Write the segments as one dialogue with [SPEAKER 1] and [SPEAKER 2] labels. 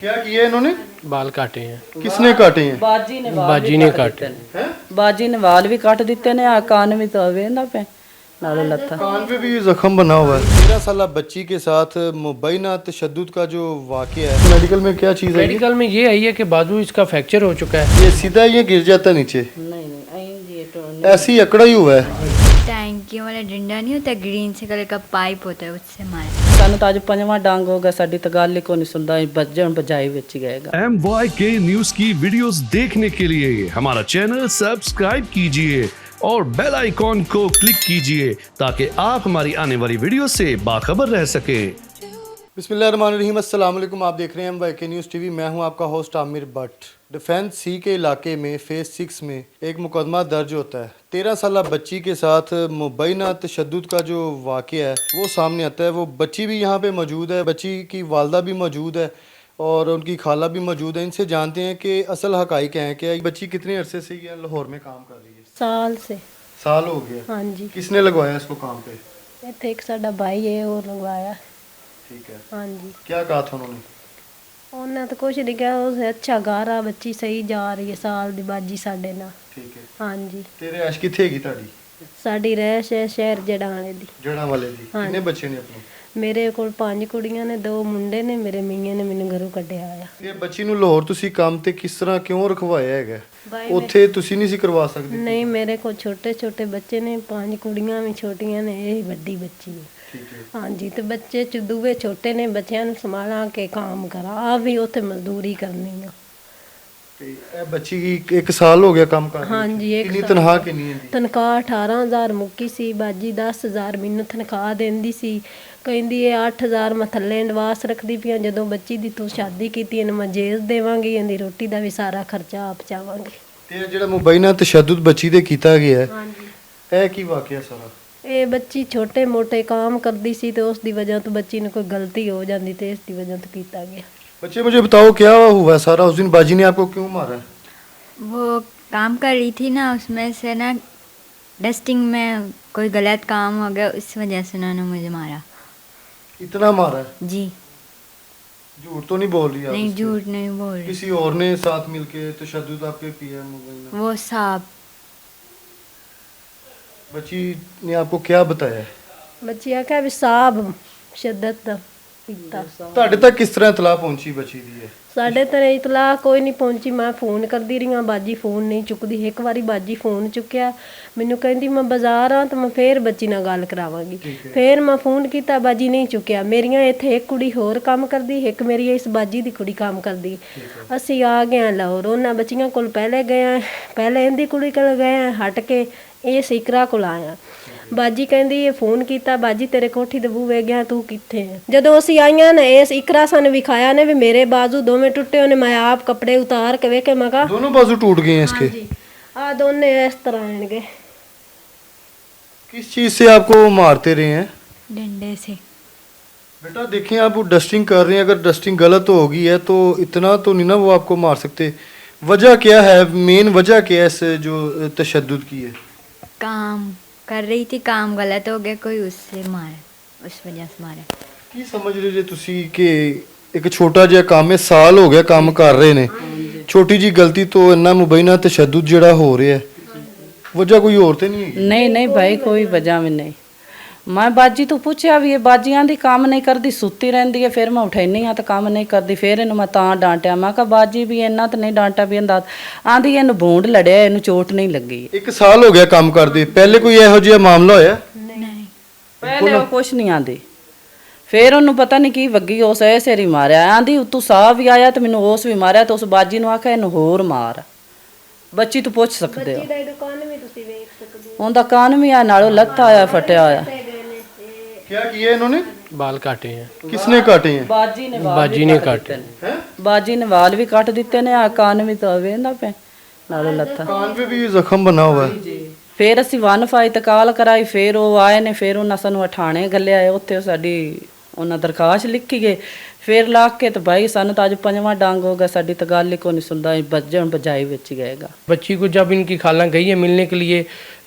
[SPEAKER 1] क्या किया इन्होंने?
[SPEAKER 2] बाल काटे हैं।
[SPEAKER 1] किसने काटे हैं?
[SPEAKER 2] बाजी ने काटे हैं।
[SPEAKER 3] बाजी ने वाल भी काट दिते ने आ कान भी तो वेंदा पे नालो लत्था
[SPEAKER 1] कान पे भी जख्म बना हुआ है। 13 साल बच्ची के साथ मुबैना तशद्दुद का जो वाक़या है, मेडिकल में क्या चीज़ है?
[SPEAKER 2] मेडिकल में ये आई है कि बाजू इसका फ्रैक्चर हो चुका है।
[SPEAKER 1] ये सीधा ये गिर जाता नीचे,
[SPEAKER 3] नहीं नहीं आई जी तो
[SPEAKER 1] ऐसे ही अकड़ा ही हुआ है।
[SPEAKER 4] टैंकी वाला डंडा नहीं होता, ग्रीन से कलर का पाइप होता है, उससे मारे।
[SPEAKER 3] ਸਾਨੂੰ ਤਾਂ ਅੱਜ ਪੰਜਵਾਂ ਡੰਗ ਹੋ ਗਿਆ ਸਾਡੀ ਤਾਂ ਗੱਲ ਹੀ ਕੋਈ ਨਹੀਂ ਸੁਣਦਾ ਵੱਜਣ ਬਜਾਈ ਵਿੱਚ ਗਏਗਾ
[SPEAKER 5] MYK न्यूज की वीडियोस देखने के लिए हमारा चैनल सब्सक्राइब कीजिए और बेल आइकॉन को क्लिक कीजिए ताकि आप हमारी आने वाली वीडियो से बाखबर रह सके।
[SPEAKER 1] बिस्मिल्लाहिर्रहमानिर्रहीम, अस्सलाम वालेकुम। आप देख रहे हैं MYK न्यूज़ टीवी। मैं हूं आपका होस्ट आमिर भट्ट। डिफेंस सी के इलाके में फेज़ 6 में एक मुकदमा दर्ज होता है। 13 साल बच्ची के साथ मुबैना तशद्दुद का जो वाक़या है वो सामने आता है। वो बच्ची भी यहाँ पे मौजूद है, बच्ची की वालदा भी मौजूद है और उनकी खाला भी मौजूद है। इनसे जानते हैं कि असल हक़ाइक़ हैं कि बच्ची कितने अरसे से ये लाहौर में काम कर रही है?
[SPEAKER 6] साल से।
[SPEAKER 1] साल हो गया।
[SPEAKER 6] हाँ जी।
[SPEAKER 1] किसने लगवाया इसको काम पे?
[SPEAKER 6] इतने एक साडा भाई है और लगवाया।
[SPEAKER 1] ठीक है।
[SPEAKER 6] हाँ जी।
[SPEAKER 1] क्या कहा था उन्होंने?
[SPEAKER 6] उन्हें तो कुछ नहीं कहा, उसे अच्छा गारा बच्ची सही जा रही है, साल दी बाजी साडे ना।
[SPEAKER 1] ठीक है।
[SPEAKER 6] हाँ जी।
[SPEAKER 1] तेरे ऐश किथे हैगी ਤੁਹਾਡੀ?
[SPEAKER 6] साडी रैश है शहर जड़ाने दी।
[SPEAKER 1] जड़ा वाले दी।
[SPEAKER 6] हाँ
[SPEAKER 1] कितने
[SPEAKER 6] जी।
[SPEAKER 1] बच्चे ने अपने?
[SPEAKER 6] मेरे कोल 5 कुड़ियां ने, 2 मुंडे ने। मेरे मियां ने मैनू घरों कढ़िया आया।
[SPEAKER 1] ਇਹ ਬੱਚੀ ਨੂੰ ਲਾਹੌਰ ਤੁਸੀਂ ਕੰਮ ਤੇ ਕਿਸ ਤਰ੍ਹਾਂ ਕਿਉਂ ਰਖਵਾਇਆ ਹੈਗਾ?
[SPEAKER 6] भाई
[SPEAKER 1] ਉੱਥੇ ਤੁਸੀਂ ਨਹੀਂ ਸੀ ਕਰਵਾ ਸਕਦੇ?
[SPEAKER 6] नहीं, मेरे को छोटे छोटे बच्चे ने, 5 कुड़ियां भी छोटियां ने, यही बड़ी बच्ची है।
[SPEAKER 1] ਠੀਕ ਹੈ।
[SPEAKER 6] हाँ जी। तो बच्चे चुदूए छोटे ने, बच्चों ਨੂੰ संभाला के काम करा, आ भी उत्थे मजदूरी करनी है।
[SPEAKER 1] ਤੇ ਇਹ ਬੱਚੀ ਕੀ 1 ਸਾਲ ਹੋ ਗਿਆ ਕੰਮ ਕਰ ਰਹੀ?
[SPEAKER 6] हाँ जी। एक
[SPEAKER 1] ਕਿੰਨੀ
[SPEAKER 6] साल।
[SPEAKER 1] ਤਨਖਾਹ ਕਿੰਨੀ ਹੈ ਦੀ?
[SPEAKER 6] ਤਨਖਾਹ 18,000 ਮੁੱਕੀ ਸੀ, ਬਾਜੀ 10,000 ਮੈਨੂੰ ਤਨਖਾਹ ਦਿੰਦੀ ਸੀ। ਕਹਿੰਦੀ ਇਹ 8,000 ਮੈਂ ਥੱਲੇ ਨਿਵਾਸ ਰੱਖਦੀ ਪਿਆ, ਜਦੋਂ ਬੱਚੀ ਦੀ ਤੂੰ ਸ਼ਾਦੀ ਕੀਤੀ ਇਹਨੂੰ ਮੈਂ ਜੇਜ਼ ਦੇਵਾਂਗੀ, ਇਹਦੀ ਰੋਟੀ ਦਾ ਵੀ ਸਾਰਾ ਖਰਚਾ ਆਪ ਚਾਵਾਂਗੀ।
[SPEAKER 1] ਤੇ ਇਹ ਜਿਹੜਾ ਮੁਬੈਨਾ ਤਸ਼ੱਦੁਦ ਬੱਚੀ ਦੇ ਕੀਤਾ ਗਿਆ ਹੈ,
[SPEAKER 6] ਹਾਂਜੀ।
[SPEAKER 1] ਇਹ ਕੀ ਵਾਕਿਆ ਸਾਰਾ?
[SPEAKER 6] ਇਹ ਬੱਚੀ ਛੋਟੇ ਮੋਟੇ ਕੰਮ ਕਰਦੀ ਸੀ ਤੇ ਉਸ ਦੀ ਵਜ੍ਹਾ ਤੋਂ ਬੱਚੀ ਨੂੰ ਕੋਈ ਗਲਤੀ ਹੋ ਜਾਂਦੀ ਤੇ ਇਸ ਦੀ ਵਜ੍ਹਾ ਤੋਂ ਕੀਤਾ ਗਿਆ।
[SPEAKER 1] बच्चे मुझे बताओ क्या हुआ सारा? उस दिन बाजी ने आपको क्यों मारा?
[SPEAKER 4] वो काम कर रही थी ना, उसमें से ना डस्टिंग में कोई गलत काम हो गया, उस वजह से उन्होंने मुझे मारा।
[SPEAKER 1] इतना मारा है?
[SPEAKER 4] जी
[SPEAKER 1] झूठ तो नहीं बोल रही आप
[SPEAKER 4] नहीं,
[SPEAKER 1] इससे?
[SPEAKER 4] झूठ नहीं बोल रही।
[SPEAKER 1] किसी और ने साथ मिलके तशद्दुद आपके किया मुबैना?
[SPEAKER 4] वो साहब
[SPEAKER 1] बच्ची ने आपको क्या बताया?
[SPEAKER 6] ਬੱਚੀ ਆਖਿਆ ਵੀ ਸਾਬ ਸ਼ਿੱਦਤ ਦਾ ਕੀਤਾ।
[SPEAKER 1] ਤੁਹਾਡੇ ਤੱਕ ਕਿਸ ਤਰ੍ਹਾਂ ਇਤਲਾਹ ਪਹੁੰਚੀ ਬੱਚੀ ਦੀ? ਹੈ
[SPEAKER 6] ਸਾਡੇ ਤੇ ਇਤਲਾਹ ਕੋਈ ਨਹੀਂ ਪਹੁੰਚੀ। ਮੈਂ ਫੋਨ ਕਰਦੀ ਰਹੀ ਹਾਂ, ਬਾਜੀ ਫੋਨ ਨਹੀਂ ਚੁੱਕਦੀ। ਇੱਕ ਵਾਰੀ ਬਾਜੀ ਫੋਨ ਚੁੱਕਿਆ, ਮੈਨੂੰ ਕਹਿੰਦੀ ਮੈਂ ਬਾਜ਼ਾਰ ਆ ਤਾਂ ਮੈਂ ਫੇਰ ਬੱਚੀ ਨਾਲ ਗੱਲ ਕਰਾਵਾਂਗੀ। ਫੇਰ ਮੈਂ ਫੋਨ ਕੀਤਾ, ਬਾਜੀ ਨਹੀਂ ਚੁੱਕਿਆ। ਮੇਰੀਆਂ ਇੱਥੇ ਇੱਕ ਕੁੜੀ ਹੋਰ ਕੰਮ ਕਰਦੀ, ਇੱਕ ਮੇਰੀ ਇਸ ਬਾਜੀ ਦੀ ਕੁੜੀ ਕੰਮ ਕਰਦੀ। ਅਸੀਂ ਆ ਗਏ ਹਾਂ ਲਾਹੌਰ, ਉਹਨਾਂ ਬੱਚੀਆਂ ਕੋਲ ਪਹਿਲੇ ਗਏ ਹਾਂ, ਪਹਿਲੇ ਇਹਦੀ ਕੁੜੀ ਕੋਲ ਗਏ ਹਾਂ, ਹਟ ਕੇ ਇਹ ਸਿਕਰਾ ਕੋਲ ਆਇਆ। ਬਾਜੀ ਕਹਿੰਦੀ ਇਹ ਫੋਨ ਕੀਤਾ, ਬਾਜੀ ਤੇਰੇ ਕੋਠੀ ਦੇ ਬੂਹੇ ਗਿਆ, ਤੂੰ ਕਿੱਥੇ ਹੈ? ਜਦੋਂ ਅਸੀਂ ਆਈਆਂ ਨੇ ਇਸ ਇਕਰਾ ਸਾਨੂੰ ਵਿਖਾਇਆ ਨੇ ਵੀ ਮੇਰੇ ਬਾਜ਼ੂ ਦੋਵੇਂ ਟੁੱਟੇ ਹੋਏ ਨੇ। ਮੈਂ ਆਪ ਕੱਪੜੇ ਉਤਾਰ ਕੇ ਵੇਖੇ, ਮੈਂ ਕਹਾ
[SPEAKER 1] दोनों बाजू टूट गए हैं इसके?
[SPEAKER 6] ਹਾਂਜੀ ਆ ਦੋਨੇ ਇਸ ਤਰ੍ਹਾਂ ਆਣਗੇ।
[SPEAKER 1] किस चीज से आपको वो मारते रहे हैं?
[SPEAKER 4] डंडे से।
[SPEAKER 1] बेटा देखें, आप वो डस्टिंग कर रहे हैं, अगर डस्टिंग गलत होगी है तो इतना तो नहीं ना वो आपको मार सकते। वजह क्या है, मेन वजह क्या है इस जो तशद्दुद की है?
[SPEAKER 4] काम कर रही थी, काम गलत हो गया, कोई उससे मारा, उस वजह से मारा।
[SPEAKER 1] ਕੀ ਸਮਝ ਰਹੇ ਜੇ ਤੁਸੀਂ ਕਿ ਇੱਕ ਛੋਟਾ ਜਿਹਾ ਕੰਮ ਹੈ, ਸਾਲ ਹੋ ਗਿਆ ਕੰਮ ਕਰ ਰਹੇ ਨੇ, ਛੋਟੀ ਜੀ ਗਲਤੀ ਤੋਂ ਇੰਨਾ ਮੁਬੈਨਾ ਤਸ਼ੱਦੁਦ ਜਿਹੜਾ ਹੋ ਰਿਹਾ ਹੈ, ਵਜ੍ਹਾ ਕੋਈ ਹੋਰ ਤੇ ਨਹੀਂ ਹੈਗੀ?
[SPEAKER 3] ਨਹੀਂ ਨਹੀਂ ਭਾਈ ਕੋਈ ਵਜ੍ਹਾ ਵੀ ਨਹੀਂ। ਮੈਂ ਬਾਜੀ ਤੋਂ ਪੁੱਛਿਆ ਵੀ ਇਹ ਬਾਜੀਆਂ ਦੀ ਕੰਮ ਨਹੀਂ ਕਰਦੀ, ਸੁੱਤੀ ਰਹਿੰਦੀ ਹੈ। ਫਿਰ ਮੈਂ ਉਠਾਈ ਆ ਤਾਂ ਕੰਮ ਨਹੀਂ ਕਰਦੀ। ਫਿਰ ਇਹਨੂੰ ਮੈਂ ਤਾਂ ਡਾਂਟਿਆ, ਮੈਂ ਕਿਹਾ ਬਾਜੀ ਵੀ ਇੰਨਾ ਤਾਂ ਨਹੀਂ ਡਾਂਟਿਆ ਵੀ ਇਹਦਾ ਆਂਦੀ ਇਹਨੂੰ ਬੂੰਡ ਲੜਿਆ, ਇਹਨੂੰ ਚੋਟ ਨਹੀਂ ਲੱਗੀ।
[SPEAKER 1] 1 ਸਾਲ ਹੋ ਗਿਆ ਕੰਮ ਕਰਦੇ, ਪਹਿਲੇ ਕੋਈ ਇਹੋ ਜਿਹਾ ਮਾਮਲਾ ਹੋਇਆ?
[SPEAKER 4] नहीं।
[SPEAKER 3] ਪਹਿਲੇ ਉਹ ਕੁਛ ਨਹੀਂ ਆਂਦੀ। ਫਿਰ ਉਹਨੂੰ ਪਤਾ ਨਹੀਂ ਕੀ ਵੱਗੀ, ਉਸ ਐਸੇ ਹੀ ਮਾਰਿਆ। ਆਂਦੀ ਉਤੋਂ ਸਾਹ ਵੀ ਆਇਆ ਤੇ ਮੈਨੂੰ ਉਸ ਵੀ ਮਾਰਿਆ। ਤੇ ਉਸ ਬਾਜੀ ਨੂੰ ਆਖਿਆ ਇਹਨੂੰ ਹੋਰ ਮਾਰ। ਬੱਚੀ ਤੋਂ ਪੁੱਛ ਸਕਦੇ ਹੋ,
[SPEAKER 6] ਇਹਦਾ ਦੁਕਾਨ ਵੀ ਤੁਸੀਂ ਵੇਖ ਸਕਦੇ ਹੋ।
[SPEAKER 3] ਉਹਦਾ ਕੰਨ ਵੀ ਆ ਨਾਲੋਂ ਲੱਥਾ ਆਇਆ, ਫਟਿਆ ਹੋਇਆ।
[SPEAKER 1] क्या किया इन्होंने?
[SPEAKER 2] बाल काटे हैं।
[SPEAKER 1] किसने काटे हैं?
[SPEAKER 3] ਬਾਜੀ ਨੇ
[SPEAKER 2] बाजी ने काटे हैं।
[SPEAKER 1] हैं?
[SPEAKER 3] ਬਾਜੀ ਨੇ ਵਾਲ ਵੀ ਕੱਟ ਦਿੱਤੇ ਨੇ, ਆ ਕੰਨ ਵੀ ਤਾਂ ਵੇਂਦਾ ਪਿਆ ਨਾਲੋਂ ਲੱਥਾ।
[SPEAKER 1] कान पे भी जख्म बना हुआ है।
[SPEAKER 3] ਫਿਰ ਅਸੀਂ 1 ਤੇ ਕਾਲ ਕਰਾਈ, ਫਿਰ ਉਹ ਆਏ ਨੇ, ਫਿਰ ਉਹਨਾਂ ਸਾਨੂੰ ਠਾਣੇ ਗੱਲਿਆ। ਉੱਥੇ ਸਾਡੀ ਉਹਨਾਂ ਦਰਖਾਸਤ ਲਿਖੀ ਗਏ। ਫਿਰ ਲਾ ਕੇ ਤੇ ਭਾਈ ਸਾਨੂੰ ਤਾਂ ਅੱਜ ਪੰਜਵਾਂ ਡੰਗ ਹੋ ਗਿਆ, ਸਾਡੀ ਤਾਂ ਗੱਲ ਹੀ ਕੋਈ ਨਹੀਂ ਸੁਣਦਾ, ਵੱਜਣ ਬਜਾਈ ਵਿੱਚ ਗਏਗਾ।
[SPEAKER 2] बच्ची को जब इनकी खाला गई है मिलने के लिए,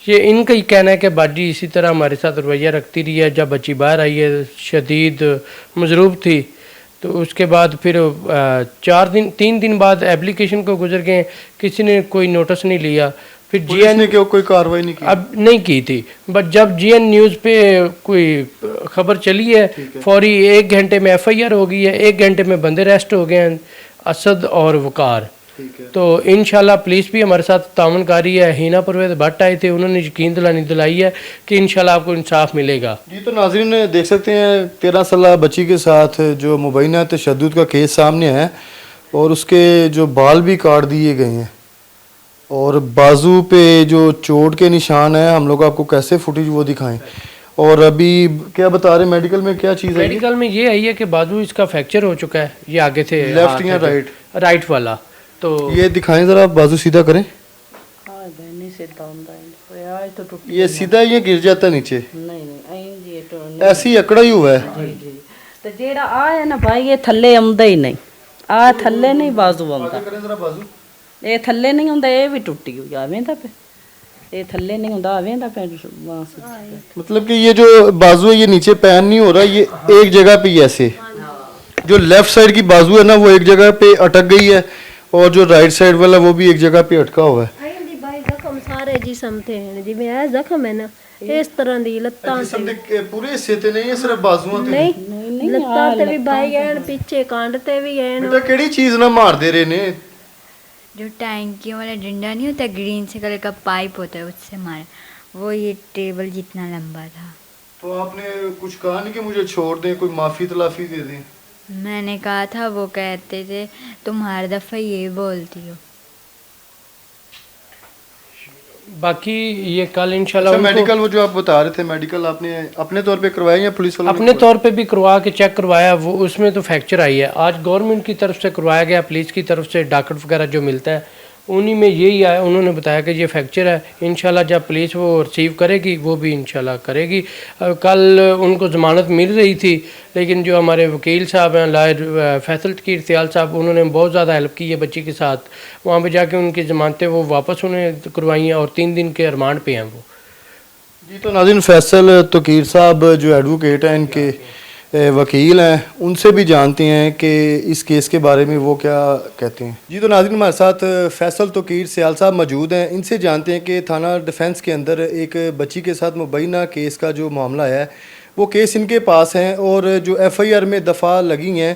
[SPEAKER 2] ये इनका ही कहना है कि बाजी इसी तरह हमारे साथ रवैया रखती रही है। जब बच्ची बाहर आई है शदीद मजरूब थी, तो उसके बाद फिर 3 दिन बाद एप्लीकेशन को गुजर गए, किसी ने कोई नोटिस नहीं लिया। फिर
[SPEAKER 1] पुलिस
[SPEAKER 2] GN
[SPEAKER 1] ने क्यों कोई कार्रवाई नहीं की?
[SPEAKER 2] अब नहीं की थी, बट जब GN न्यूज़ पे कोई खबर चली है फौरी 1 घंटे में FIR हो गई है, 1 घंटे में बंदे अरेस्ट हो गए हैं, असद और वकार। तो इंशाल्लाह पुलिस भी हमारे साथ ताउन कर रही है। हिना परवेज भट्ट आए थे, उन्होंने यकीन दिलाई है कि इंशाल्लाह आपको इंसाफ मिलेगा।
[SPEAKER 1] जी, तो नाज़रीन देख सकते हैं 13 साल बच्ची के साथ जो मुबैना तशद्दुद का केस सामने है और उसके जो बाल भी काट दिए गए हैं और बाजू पे जो चोट के निशान है, हम लोग आपको कैसे फुटेज वो दिखाएं। और अभी क्या बता रहे मेडिकल में क्या चीज़ है?
[SPEAKER 2] मेडिकल में ये आई है कि बाजू इसका फ्रैक्चर हो चुका है, ये आगे से
[SPEAKER 1] लेफ्ट या राइट?
[SPEAKER 2] राइट वाला। तो
[SPEAKER 1] ये दिखाएं ज़रा, बाजू सीधा करें।
[SPEAKER 3] हाँ बहनी से आज तो टूट
[SPEAKER 1] ये सीधा ये गिर जाता है नीचे,
[SPEAKER 3] नहीं जी ये तो
[SPEAKER 1] ऐसे ही अकड़ा ही हुआ है।
[SPEAKER 3] जी तो जेड़ा आ है ना भाई ये थल्ले आंदा ही नहीं, आ थल्ले नहीं बाजू आंदा,
[SPEAKER 1] करें ज़रा बाजू।
[SPEAKER 3] ये थल्ले नहीं आंदा, ये भी टुटी हुई आवेंदा पे, ये थल्ले नहीं आंदा आवेंदा पे बांस।
[SPEAKER 1] मतलब कि ये जो बाजू है ये नीचे पैन नहीं हो रहा, ये एक जगह पे ही ऐसे, जो लेफ्ट साइड की बाजू है ना वो एक जगह पे अटक गई है और जो राइट साइड वाला वो भी एक जगह पे अटका हुआ है।
[SPEAKER 6] भाई जख्म सारे जिस्म ते हैं, जिवें ਇਹ ਜ਼ਖਮ ਹੈ ਨਾ ਇਸ ਤਰ੍ਹਾਂ ਦੀ ਲੱਤਾਂ ਤੇ
[SPEAKER 1] पूरे हिस्से ते नहीं है, सिर्फ बाजुआं ते।
[SPEAKER 6] ਨਹੀਂ ਲੱਤਾਂ ਤੇ ਵੀ ਭਾਈ ਐਨ ਪਿੱਛੇ ਕੰਡ ਤੇ ਵੀ ਐਨ।
[SPEAKER 1] बेटा केड़ी चीज ना मार दे रहे ने?
[SPEAKER 4] जो टैंकियों वाला डंडा नहीं होता, ग्रीन से कलर का पाइप होता है, उससे मारा। वो ये टेबल जितना लंबा था।
[SPEAKER 1] तो आपने कुछ कहा नहीं कि मुझे छोड़ दें, कोई माफी तलाफी दे दें?
[SPEAKER 4] मैंने कहा था, वो कहते थे तुम हर दफ़ा ये बोलती हो।
[SPEAKER 2] बाकी ये कल इंशाल्लाह
[SPEAKER 1] अच्छा,
[SPEAKER 2] उनको
[SPEAKER 1] मेडिकल वो जो आप बता रहे थे, मेडिकल आपने अपने तौर पे करवाया या पुलिस वालों ने
[SPEAKER 2] अपने तौर पे भी करवा के चेक करवाया, वो उसमें तो फ्रैक्चर आई है। आज गवर्नमेंट की तरफ से करवाया गया, पुलिस की तरफ से डॉक्टर वगैरह जो मिलता है उन्हीं में यही आया, उन्होंने बताया कि ये फ्रैक्चर है। इंशाल्लाह जब पुलिस वो रिसीव करेगी वो भी इंशाल्लाह करेगी। कल उनको ज़मानत मिल रही थी, लेकिन जो हमारे वकील साहब हैं लायर फैसल तकीर सियाल साहब, उन्होंने बहुत ज़्यादा हेल्प की है बच्ची के साथ। वहाँ पे जाके उनकी ज़मानतें वो वापस उन्हें करवाई हैं और 3 दिन के रिमांड पे हैं वो।
[SPEAKER 1] जी, तो नाज़रीन फैसल तकीर साहब जो एडवोकेट हैं, इनके वकील हैं, उनसे भी जानते हैं कि इस केस के बारे में वो क्या कहते हैं। जी, तो नाज़रीन हमारे साथ फैसल तकीर सियाल साहब मौजूद हैं, इनसे जानते हैं कि थाना डिफेंस के अंदर एक बच्ची के साथ मुबैना केस का जो मामला है वो केस इनके पास है और जो FIR में दफ़ा लगी हैं,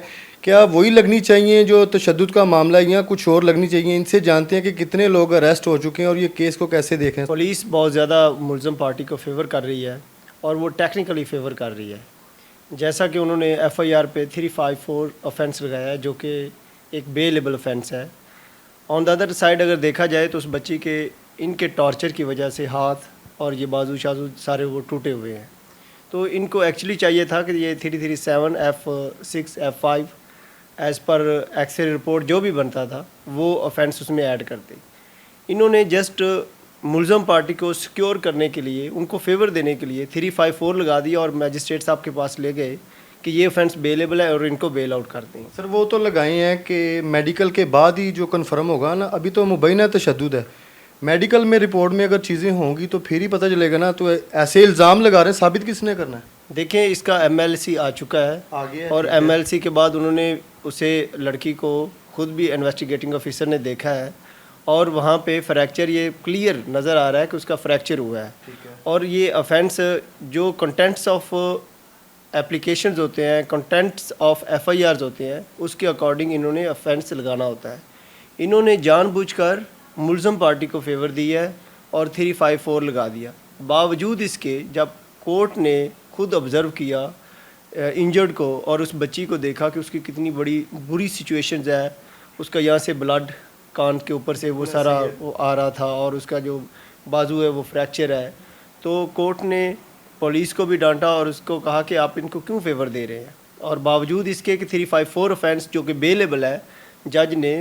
[SPEAKER 1] क्या वही लगनी चाहिए जो तशद्दुद का मामला है या कुछ और लगनी चाहिए? इनसे जानते हैं कि कितने लोग अरेस्ट हो चुके हैं और ये केस को कैसे देखें।
[SPEAKER 7] पुलिस बहुत ज़्यादा मुलज़म पार्टी को फेवर कर रही है और वो टेक्निकली फेवर कर रही है। जैसा कि उन्होंने FIR पे 354 ऑफेंस लगाया है, जो कि एक बेलेबल ऑफेंस है। ऑन द अदर साइड अगर देखा जाए तो उस बच्ची के इनके टॉर्चर की वजह से हाथ और ये बाजू शाजू सारे वो टूटे हुए हैं। तो इनको एक्चुअली चाहिए था कि ये 337 F6 F5 as per x ray report जो भी बनता था वो ऑफेंस उसमें ऐड करते। इन्होंने जस्ट मुलज़म पार्टी को सिक्योर करने के लिए, उनको फेवर देने के लिए 354 लगा दिया और मैजिस्ट्रेट साहब के पास ले गए कि ये ऑफेंस बेलेबल है और इनको बेल आउट कर दें।
[SPEAKER 1] सर वो तो लगाए हैं कि मेडिकल के बाद ही जो कंफर्म होगा ना, अभी तो मुबैना तशद्दुद है। मेडिकल में रिपोर्ट में अगर चीज़ें होंगी तो फिर ही पता चलेगा ना। तो ऐसे इल्ज़ाम लगा रहे हैं, साबित किसने करना है?
[SPEAKER 7] देखें, इसका MLC आ चुका है
[SPEAKER 1] आगे
[SPEAKER 7] और MLC के बाद उन्होंने उसे लड़की को खुद भी इन्वेस्टिगेटिंग ऑफिसर ने देखा है और वहाँ पे फ्रैक्चर ये क्लियर नज़र आ रहा है कि उसका फ्रैक्चर हुआ है। और ये ऑफेंस जो कंटेंट्स ऑफ एप्लीकेशंस होते हैं, कंटेंट्स ऑफ FIRs होते हैं, उसके अकॉर्डिंग इन्होंने ऑफेंस लगाना होता है। इन्होंने जानबूझकर मुलज़म पार्टी को फेवर दिया है और 354 लगा दिया। बावजूद इसके जब कोर्ट ने खुद ऑब्ज़र्व किया इंजर्ड को और उस बच्ची को देखा कि उसकी कितनी बड़ी बुरी सिचुएशंस है, उसका यहाँ से ब्लड कान के ऊपर से वो सारा वो आ रहा था और उसका जो बाजू है वो फ्रैक्चर है, तो कोर्ट ने पुलिस को भी डांटा और उसको कहा कि आप इनको क्यों फेवर दे रहे हैं। और बावजूद इसके कि 354 ऑफेंस जो कि बेलेबल है, जज ने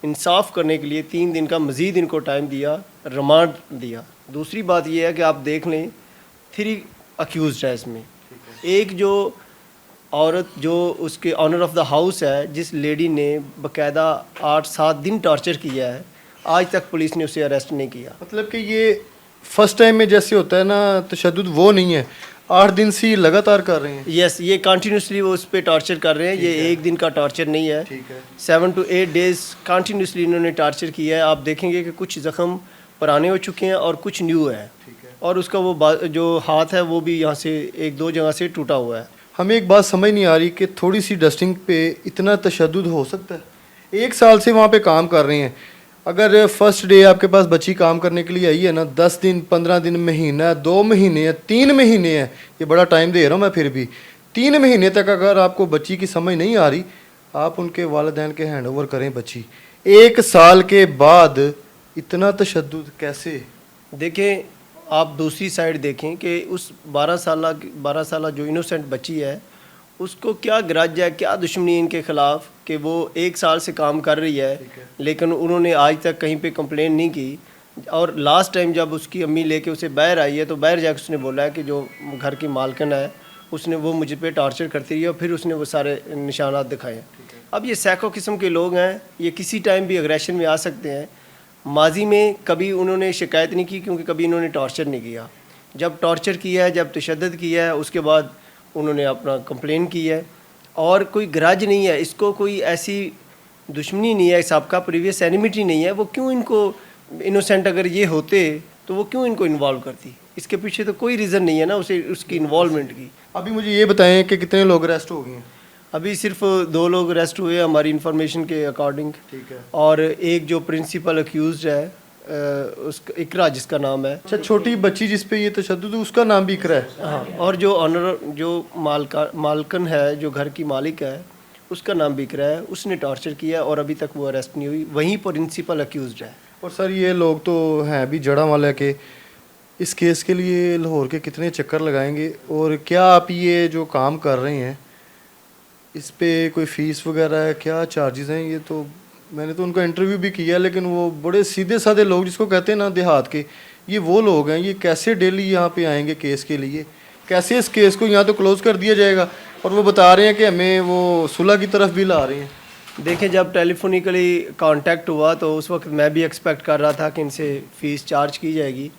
[SPEAKER 7] इंसाफ करने के लिए 3 दिन का मज़ीद इनको टाइम दिया, रिमांड दिया। दूसरी बात यह है कि आप देख लें 3 अक्यूज़ड है इसमें। एक जो औरत जो उसके ऑनर ऑफ द हाउस है, जिस लेडी ने बाकायदा 8-7 दिन टॉर्चर किया है, आज तक पुलिस ने उसे अरेस्ट नहीं किया।
[SPEAKER 1] मतलब कि ये फर्स्ट टाइम में जैसे होता है ना तशद्दुद, वो नहीं है। 8 दिन से ये लगातार कर रहे हैं?
[SPEAKER 7] यस, ये कंटिन्यूसली वो उस पर टॉर्चर कर रहे हैं। ये एक दिन का टॉर्चर नहीं है,
[SPEAKER 1] ठीक है।
[SPEAKER 7] 7 to 8 डेज कंटिन्यूसली इन्होंने टॉर्चर किया है। आप देखेंगे कि कुछ ज़ख्म पुराने हो चुके हैं और कुछ न्यू है, और उसका वो जो हाथ है वो भी यहाँ से 1-2 जगह से टूटा हुआ है।
[SPEAKER 1] हमें एक बात समझ नहीं आ रही कि थोड़ी सी डस्टिंग पे इतना तशद्दुद हो सकता है? 1 साल से वहाँ पे काम कर रहे हैं। अगर फर्स्ट डे आपके पास बच्ची काम करने के लिए आई है ना, 10 दिन, 15 दिन, महीना, 2 महीने या 3 महीने है, ये बड़ा टाइम दे रहा हूँ मैं, फिर भी 3 महीने तक अगर आपको बच्ची की समझ नहीं आ रही, आप उनके वालिदैन के हैंड ओवर करें बच्ची। 1 साल के बाद इतना तशद्दुद कैसे?
[SPEAKER 7] देखें, आप दूसरी साइड देखें कि उस 12 साल जो इनोसेंट बच्ची है, उसको क्या ग्रज है, क्या दुश्मनी इनके ख़िलाफ़ कि वो 1 साल से काम कर रही है, लेकिन उन्होंने आज तक कहीं पे कंप्लेन नहीं की। और लास्ट टाइम जब उसकी अम्मी लेके उसे बाहर आई है, तो बाहर जाकर उसने बोला है कि जो घर की मालकिन है उसने वो मुझ पे टॉर्चर करती रही, और फिर उसने वो सारे निशानात दिखाए हैं। अब ये सैकड़ों किस्म के लोग हैं, ये किसी टाइम भी अग्रेशन में आ सकते हैं। माजी में कभी उन्होंने शिकायत नहीं की, क्योंकि कभी इन्होंने टॉर्चर नहीं किया। जब टॉर्चर किया है, जब तशद्दुद किया है, उसके बाद उन्होंने अपना कंप्लेन की है, और कोई ग्रज नहीं है इसको, कोई ऐसी दुश्मनी नहीं है, सबका प्रीवियस एनिमिटी नहीं है। वो क्यों इनको इनोसेंट अगर ये होते तो वो क्यों इनको इन्वॉल्व करती? इसके पीछे तो कोई रीज़न नहीं है ना उसे उसकी इन्वॉल्वमेंट की।
[SPEAKER 1] अभी मुझे ये बताएं कि कितने लोग अरेस्ट हो गए हैं?
[SPEAKER 7] अभी सिर्फ 2 लोग अरेस्ट हुए हमारी इंफॉर्मेशन के अकॉर्डिंग,
[SPEAKER 1] ठीक है।
[SPEAKER 7] और एक जो प्रिंसिपल अक्यूज़ है उसका इकरा जिसका नाम है।
[SPEAKER 1] अच्छा, छोटी बच्ची जिस पे ये तशद्दुद है उसका नाम भी इकरा है?
[SPEAKER 7] हाँ, और जो ऑनर जो मालकन है, जो घर की मालिक है, उसका नाम भी इकरा है। उसने टॉर्चर किया और अभी तक वो अरेस्ट नहीं हुई, वहीं प्रिंसिपल अक्यूज़ड है।
[SPEAKER 1] और सर ये लोग तो हैं भी जड़ा वाले के, इस केस के लिए लाहौर के कितने चक्कर लगाएंगे? और क्या आप ये जो काम कर रहे हैं इस पे कोई फ़ीस वगैरह है, क्या चार्जेस हैं? ये तो मैंने तो उनका इंटरव्यू भी किया, लेकिन वो बड़े सीधे साधे लोग जिसको कहते हैं ना देहात के, ये वो लोग हैं। ये कैसे डेली यहाँ पे आएंगे केस के लिए? कैसे इस केस को यहाँ तो क्लोज़ कर दिया जाएगा, और वो बता रहे हैं कि हमें वो सुलह की तरफ भी ला रहे हैं?
[SPEAKER 7] देखिए, जब टेलीफोनिकली कांटेक्ट हुआ तो उस वक्त मैं भी एक्सपेक्ट कर रहा था कि इनसे फ़ीस चार्ज की जाएगी,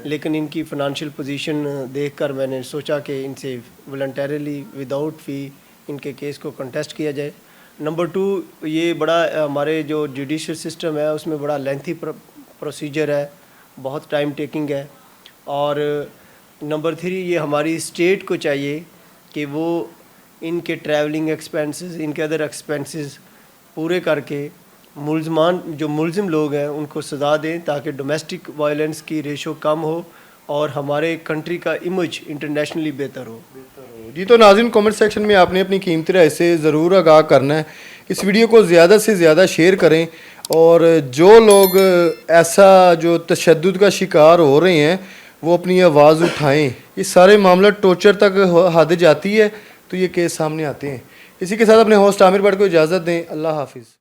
[SPEAKER 7] लेकिन इनकी फ़ाइनेंशियल पोजीशन देखकर मैंने सोचा कि इनसे वॉलंटरीली विदाउट फ़ी इनके केस को कंटेस्ट किया जाए। नंबर 2, ये बड़ा हमारे जो जुडिशल सिस्टम है उसमें बड़ा लेंथी प्रोसीजर है, बहुत टाइम टेकिंग है। और नंबर 3, ये हमारी स्टेट को चाहिए कि वो इनके ट्रैवलिंग एक्सपेंसेस, इनके अदर एक्सपेंसेस पूरे करके जो मुलजिम लोग हैं उनको सज़ा दें, ताकि डोमेस्टिक वायलेंस की रेशो कम हो और हमारे कंट्री का इमेज इंटरनेशनली बेहतर हो।
[SPEAKER 1] जी, तो नाज़रीन, कमेंट सेक्शन में आपने अपनी कीमती राय से ज़रूर आगाह करना है। इस वीडियो को ज़्यादा से ज़्यादा शेयर करें, और जो लोग ऐसा जो तशद्दुद का शिकार हो रहे हैं वो अपनी आवाज़ उठाएं। ये सारे मामला टॉर्चर तक हद जाती है तो ये केस सामने आते हैं। इसी के साथ अपने होस्ट आमिर भट्ट को इजाज़त दें। अल्लाह हाफिज़।